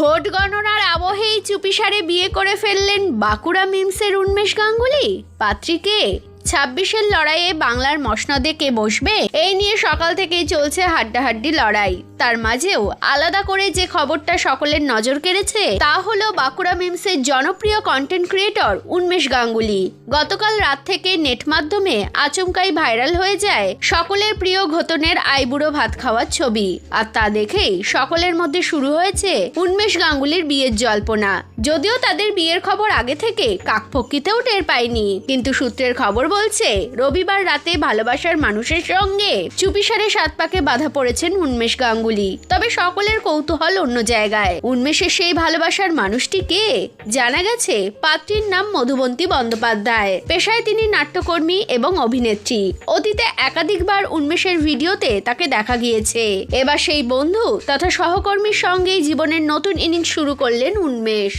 Vote গণনার আবহেই চুপিসারে বিয়ে করে ফেললেন বাঁকুড়া মিমসের উন্মেষ গাঙ্গুলি। পাত্রীকে 26-এর লড়াইয়ে বাংলার মসনদে কে বসবে এই নিয়ে সকাল থেকেই চলছে হাড্ডাহাড্ডি লড়াই। তার মাঝেও আলাদা করে যে খবরটা সকলের নজর কেড়েছে তা হলো বাঁকুড়া মিমসের জনপ্রিয় কন্টেন্ট ক্রিয়েটর উন্মেষ গাঙ্গুলি। গতকাল রাত থেকে নেট মাধ্যমে আচমকাই ভাইরাল হয়ে যায় সকলের প্রিয় ঘতনের আইবুড়ো ভাত খাওয়ার ছবি। আর তা দেখেই সকলের মধ্যে শুরু হয়েছে উন্মেষ গাঙ্গুলির বিয়ের জল্পনা। যদিও তাদের বিয়ের খবর আগে থেকে কাকপক্ষিতেও টের পায়নি, কিন্তু সূত্রের খবর বলছে রবিবার রাতে ভালোবাসার মানুষের সঙ্গে চুপিসারে সাত পাকে বাধা পড়েছেন উন্মেষ গাঙ্গুলি। তবে সকলের কৌতূহল অন্য জায়গায়। উন্মেষের সেই ভালোবাসার মানুষটি কে? জানা গেছে পাত্রীর নাম মধুবন্তী বন্দ্যোপাধ্যায়। পেশায় তিনি নাট্যকর্মী এবং অভিনেত্রী। অতীতে একাধিকবার উন্মেষের ভিডিওতে তাকে দেখা গিয়েছে। এবার সেই বন্ধু তথা সহকর্মীর সঙ্গেই জীবনের নতুন ইনিংস শুরু করলেন উন্মেষ।